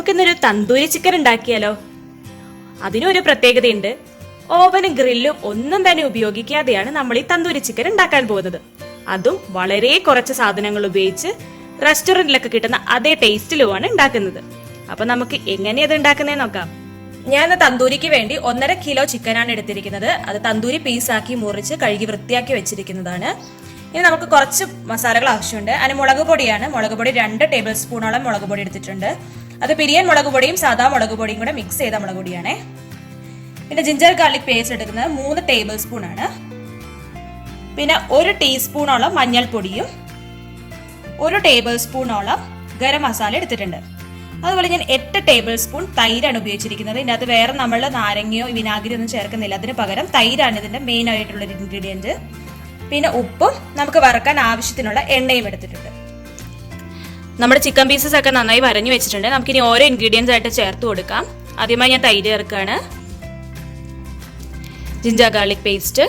നമുക്കിന്നൊരു തന്തൂരി ചിക്കൻ ഉണ്ടാക്കിയാലോ? അതിനൊരു പ്രത്യേകതയുണ്ട്. ഓവനും ഗ്രില്ലും ഒന്നും തന്നെ ഉപയോഗിക്കാതെയാണ് നമ്മൾ ഈ തന്തൂരി ചിക്കൻ ഉണ്ടാക്കാൻ പോകുന്നത്. അതും വളരെ കുറച്ച് സാധനങ്ങൾ ഉപയോഗിച്ച് റെസ്റ്റോറന്റിലൊക്കെ കിട്ടുന്ന അതേ ടേസ്റ്റിലുമാണ് ഉണ്ടാക്കുന്നത്. അപ്പൊ നമുക്ക് എങ്ങനെയത് ഉണ്ടാക്കുന്നതെന്ന് നോക്കാം. ഞാൻ തന്തൂരിക്ക് വേണ്ടി 1.5 കിലോ ചിക്കനാണ് എടുത്തിരിക്കുന്നത്. അത് തന്തൂരി പീസാക്കി മുറിച്ച് കഴുകി വൃത്തിയാക്കി വെച്ചിരിക്കുന്നതാണ്. ഇനി നമുക്ക് കുറച്ച് മസാലകൾ ആവശ്യമുണ്ട്. അതിന് മുളക് പൊടിയാണ്. മുളക് പൊടി 2 ടേബിൾ സ്പൂണോളം മുളക് പൊടി എടുത്തിട്ടുണ്ട്. അത് പിരിയൻ മുളക് പൊടിയും സാധാ മുളക് പൊടിയും കൂടെ മിക്സ് ചെയ്ത മുളക് പൊടിയാണേ. പിന്നെ ജിഞ്ചർ ഗാർലിക് പേസ്റ്റ് എടുക്കുന്നത് 3 ടേബിൾ സ്പൂൺ ആണ്. പിന്നെ 1 ടീസ്പൂണോളം മഞ്ഞൾപ്പൊടിയും 1 ടേബിൾ സ്പൂണോളം ഗരം മസാല എടുത്തിട്ടുണ്ട്. അതുപോലെ ഞാൻ 8 ടേബിൾ സ്പൂൺ തൈരാണ് ഉപയോഗിച്ചിരിക്കുന്നത്. ഇതിനകത്ത് വേറെ നമ്മൾ നാരങ്ങയോ വിനാഗിരി ഒന്നും ചേർക്കുന്നില്ല. അതിന് പകരം തൈരാണ് ഇതിന്റെ മെയിൻ ആയിട്ടുള്ള ഒരു ഇൻഗ്രീഡിയന്റ്. പിന്നെ ഉപ്പും നമുക്ക് വറക്കാൻ ആവശ്യത്തിനുള്ള എണ്ണയും എടുത്തിട്ടുണ്ട്. നമ്മുടെ ചിക്കൻ പീസസ് ഒക്കെ നന്നായി വരഞ്ഞു വെച്ചിട്ടുണ്ട്. നമുക്കിനി ഓരോ ഇൻഗ്രീഡിയൻസ് ആയിട്ട് ചേർത്ത് കൊടുക്കാം. ആദ്യമായി ഞാൻ തൈര് ചേർക്കുകയാണ്. ജിഞ്ചർ ഗാർലിക് പേസ്റ്റ്,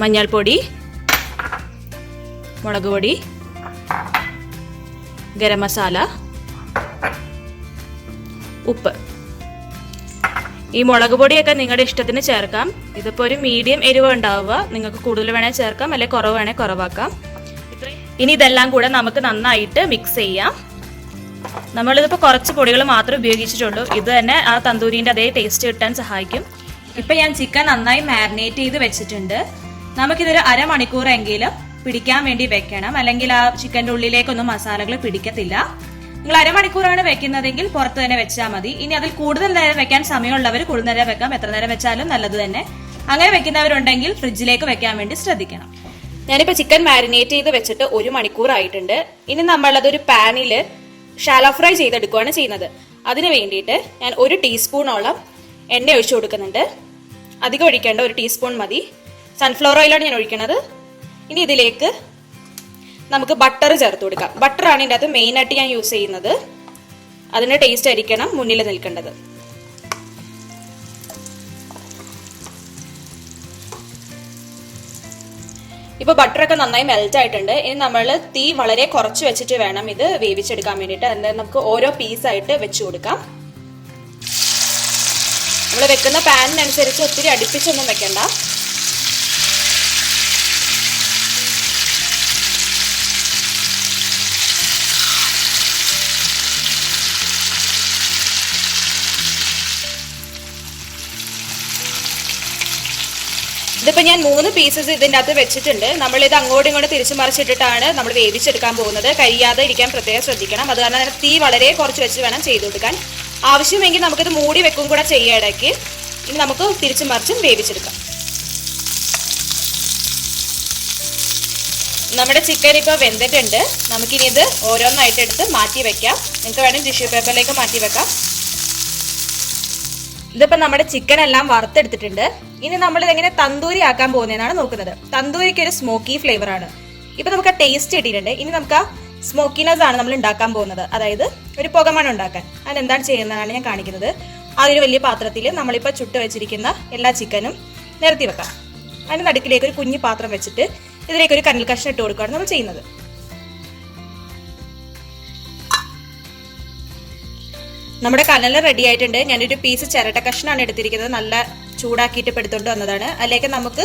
മഞ്ഞൾപ്പൊടി, മുളക് പൊടി, ഗരം മസാല, ഉപ്പ്. ഈ മുളക് പൊടിയൊക്കെ നിങ്ങളുടെ ഇഷ്ടത്തിന് ചേർക്കാം. ഇതിപ്പോൾ ഒരു മീഡിയം എരിവ് ഉണ്ടാവുക. നിങ്ങൾക്ക് കൂടുതൽ വേണേൽ ചേർക്കാം, അല്ലെങ്കിൽ കുറവ് വേണേൽ കുറവാക്കാം. ഇനി ഇതെല്ലാം കൂടെ നമുക്ക് നന്നായിട്ട് മിക്സ് ചെയ്യാം. നമ്മളിതിപ്പോൾ കുറച്ച് പൊടികൾ മാത്രമേ ഉപയോഗിച്ചിട്ടുള്ളൂ. ഇത് തന്നെ ആ തന്തൂരിൻ്റെ അതേ ടേസ്റ്റ് കിട്ടാൻ സഹായിക്കും. ഇപ്പം ഞാൻ ചിക്കൻ നന്നായി മാരിനേറ്റ് ചെയ്ത് വെച്ചിട്ടുണ്ട്. നമുക്കിതൊരു അരമണിക്കൂറെങ്കിലും പിടിക്കാൻ വേണ്ടി വെക്കണം, അല്ലെങ്കിൽ ആ ചിക്കൻ്റെ ഉള്ളിലേക്കൊന്നും മസാലകൾ പിടിക്കത്തില്ല. നിങ്ങൾ അരമണിക്കൂറാണ് വെക്കുന്നതെങ്കിൽ പുറത്ത് തന്നെ വെച്ചാൽ മതി. ഇനി അതിൽ കൂടുതൽ നേരം വെക്കാൻ സമയമുള്ളവർ കൂടുതൽ നേരം വെക്കാം. എത്ര നേരം വെച്ചാലും നല്ലത് തന്നെ. അങ്ങനെ വെക്കുന്നവരുണ്ടെങ്കിൽ ഫ്രിഡ്ജിലേക്ക് വെക്കാൻ വേണ്ടി ശ്രദ്ധിക്കണം. ഞാനിപ്പോൾ ചിക്കൻ മാരിനേറ്റ് ചെയ്ത് വെച്ചിട്ട് 1 മണിക്കൂറായിട്ടുണ്ട്. ഇനി നമ്മളതൊരു പാനിൽ ഷാലോ ഫ്രൈ ചെയ്തെടുക്കുകയാണ് ചെയ്യുന്നത്. അതിന് വേണ്ടിയിട്ട് ഞാൻ 1 ടീസ്പൂണോളം എണ്ണ ഒഴിച്ചു കൊടുക്കുന്നുണ്ട്. അധികം ഒഴിക്കേണ്ട, 1 ടീസ്പൂൺ മതി. സൺഫ്ലവർ ഓയിലാണ് ഞാൻ ഒഴിക്കുന്നത്. ഇനി ഇതിലേക്ക് നമുക്ക് ബട്ടർ ചേർത്ത് കൊടുക്കാം. ബട്ടറാണ് ഇതിൻ്റെ അകത്ത് മെയിനായിട്ട് ഞാൻ യൂസ് ചെയ്യുന്നത്. അതിൻ്റെ ടേസ്റ്റ് ആയിരിക്കണം മുന്നിൽ നിൽക്കേണ്ടത്. ഇപ്പോൾ ബട്ടറൊക്കെ നന്നായി മെൽറ്റ് ആയിട്ടുണ്ട്. ഇനി നമ്മൾ തീ വളരെ കുറച്ച് വെച്ചിട്ട് വേണം ഇത് വേവിച്ചെടുക്കാൻ വേണ്ടിയിട്ട്. അതായത് നമുക്ക് ഓരോ പീസായിട്ട് വെച്ച് കൊടുക്കാം. നമ്മൾ വെക്കുന്ന പാനിനനുസരിച്ച് ഒത്തിരി അടുപ്പിച്ചൊന്നും വെക്കണ്ട. ഇതിപ്പോൾ ഞാൻ 3 പീസസ് ഇതിൻ്റെ അകത്ത് വെച്ചിട്ടുണ്ട്. നമ്മളിത് അങ്ങോട്ടും ഇങ്ങോട്ടും തിരിച്ചു മറിച്ചിട്ടിട്ടാണ് നമ്മൾ വേവിച്ചെടുക്കാൻ പോകുന്നത്. കരിയാതെ ഇരിക്കാൻ പ്രത്യേകം ശ്രദ്ധിക്കണം. അത് കാരണം തന്നെ തീ വളരെ കുറച്ച് വെച്ച് വേണം ചെയ്ത് കൊടുക്കാൻ. ആവശ്യമെങ്കിൽ നമുക്കിത് മൂടി വെക്കും കൂടെ ചെയ്യാം ഇടയ്ക്ക്. ഇനി നമുക്ക് തിരിച്ചു മറിച്ചും വേവിച്ചെടുക്കാം. നമ്മുടെ ചിക്കൻ ഇപ്പോൾ വെന്തിട്ടുണ്ട്. നമുക്കിനി ഇത് ഓരോന്നായിട്ട് എടുത്ത് മാറ്റി വെക്കാം. നിങ്ങൾക്ക് വേണമെങ്കിൽ ടിഷ്യൂ പേപ്പറിലേക്ക് മാറ്റി വെക്കാം. ഇതിപ്പോൾ നമ്മുടെ ചിക്കൻ എല്ലാം വറുത്തെടുത്തിട്ടുണ്ട്. ഇനി നമ്മൾ ഇതെങ്ങനെ തന്തൂരി ആക്കാൻ പോകുന്നതെന്നാണ് നോക്കുന്നത്. തന്തൂരിക്ക് ഒരു സ്മോക്കി ഫ്ലേവർ ആണ്. ഇപ്പൊ നമുക്ക് ടേസ്റ്റ് കിട്ടിയിട്ടുണ്ട്. ഇനി നമുക്ക് ആ സ്മോക്കിനെസ് ആണ് നമ്മൾ ഉണ്ടാക്കാൻ പോകുന്നത്. അതായത് ഒരു പുകമണം ഉണ്ടാക്കാൻ. അതെന്താണ് ചെയ്യുന്നതാണ് ഞാൻ കാണിക്കുന്നത്. അതൊരു വലിയ പാത്രത്തിൽ നമ്മളിപ്പോൾ ചുട്ട് വെച്ചിരിക്കുന്ന എല്ലാ ചിക്കനും നിരത്തി വെക്കാം. അതിന് നടുക്കിലേക്ക് ഒരു കുഞ്ഞു പാത്രം വെച്ചിട്ട് ഇതിലേക്ക് ഒരു കനൽ കഷ്ണം ഇട്ട് കൊടുക്കുകയാണ് നമ്മൾ ചെയ്യുന്നത്. നമ്മുടെ കനൽ റെഡി ആയിട്ടുണ്ട്. ഞാനൊരു പീസ് ചിരട്ട കഷ്ണമാണ് എടുത്തിരിക്കുന്നത്. നല്ല ചൂടാക്കിയിട്ട് എടുത്തുകൊണ്ട് വന്നതാണ്. അതിലേക്ക് നമുക്ക്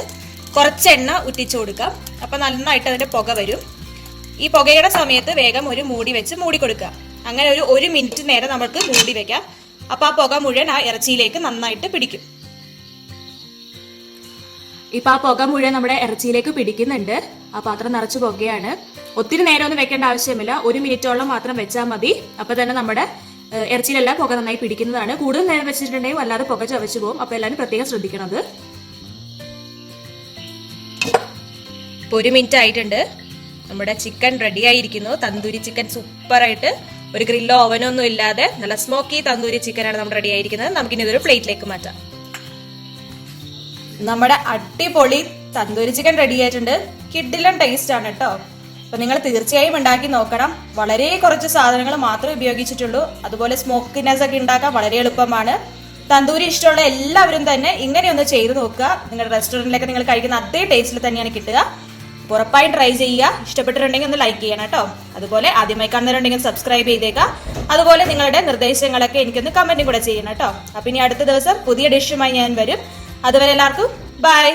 കുറച്ച് എണ്ണ ഉറ്റിച്ചു കൊടുക്കാം. അപ്പം നന്നായിട്ട് അതിൻ്റെ പുക വരും. ഈ പുകയുടെ സമയത്ത് വേഗം ഒരു മൂടി വെച്ച് മൂടി കൊടുക്കുക. അങ്ങനെ ഒരു 1 മിനിറ്റ് നേരം നമുക്ക് മൂടി വെക്കാം. അപ്പോൾ ആ പുക മുഴുവൻ ആ ഇറച്ചിയിലേക്ക് നന്നായിട്ട് പിടിക്കും. ഇപ്പം ആ പുക മുഴുവൻ നമ്മുടെ ഇറച്ചിയിലേക്ക് പിടിക്കുന്നുണ്ട്. ആ പാത്രം നിറച്ച് പുകയാണ്. ഒത്തിരി നേരം ഒന്നും വെക്കേണ്ട ആവശ്യമില്ല. 1 മിനിറ്റോളം മാത്രം വെച്ചാൽ മതി. അപ്പോൾ തന്നെ നമ്മുടെ ഇറച്ചിയിലെല്ലാം പുക നന്നായി പിടിക്കുന്നതാണ്. കൂടുതൽ നേരം വെച്ചിട്ടുണ്ടെങ്കിൽ വല്ലാതെ പുക ചവച്ചു പോകും. അപ്പോൾ എല്ലാവരും പ്രത്യേകം ശ്രദ്ധിക്കണത്. 1 മിനിറ്റ് ആയിട്ടുണ്ട്. നമ്മുടെ ചിക്കൻ റെഡി ആയിരിക്കുന്നു. തന്തൂരി ചിക്കൻ സൂപ്പറായിട്ട്, ഒരു ഗ്രില്ലോ ഓവനോ ഒന്നും ഇല്ലാതെ നല്ല സ്മോക്കി തന്തൂരി ചിക്കനാണ് നമ്മൾ റെഡി ആയിരിക്കുന്നത്. നമുക്കിനി ഇതൊരു പ്ലേറ്റിലേക്ക് മാറ്റാം. നമ്മുടെ അടിപൊളി തന്തൂരി ചിക്കൻ റെഡി ആയിട്ടുണ്ട്. കിഡിലൻ ടേസ്റ്റ് ആണ് കേട്ടോ. അപ്പൊ നിങ്ങൾ തീർച്ചയായും ഉണ്ടാക്കി നോക്കണം. വളരെ കുറച്ച് സാധനങ്ങൾ മാത്രമേ ഉപയോഗിച്ചിട്ടുള്ളൂ. അതുപോലെ സ്മോക്കിനെസ് ഒക്കെ ഉണ്ടാക്കാൻ വളരെ എളുപ്പമാണ്. തന്തൂരി ഇഷ്ടമുള്ള എല്ലാവരും തന്നെ ഇങ്ങനെയൊന്ന് ചെയ്ത് നോക്കുക. നിങ്ങളുടെ റെസ്റ്റോറൻറ്റിലൊക്കെ നിങ്ങൾ കഴിക്കുന്ന അതേ ടേസ്റ്റിൽ തന്നെയാണ് കിട്ടുക. ഉറപ്പായും ട്രൈ ചെയ്യുക. ഇഷ്ടപ്പെട്ടിട്ടുണ്ടെങ്കിൽ ഒന്ന് ലൈക്ക് ചെയ്യണം കേട്ടോ. അതുപോലെ ആദ്യമായി കാണുന്നവരുണ്ടെങ്കിൽ സബ്സ്ക്രൈബ് ചെയ്തേക്കാം. അതുപോലെ നിങ്ങളുടെ നിർദ്ദേശങ്ങളൊക്കെ എനിക്കൊന്ന് കമന്റും കൂടെ ചെയ്യണം കേട്ടോ. അപ്പൊ ഇനി അടുത്ത ദിവസം പുതിയ ഡിഷുമായി ഞാൻ വരും. അതുവരെ എല്ലാവർക്കും ബൈ.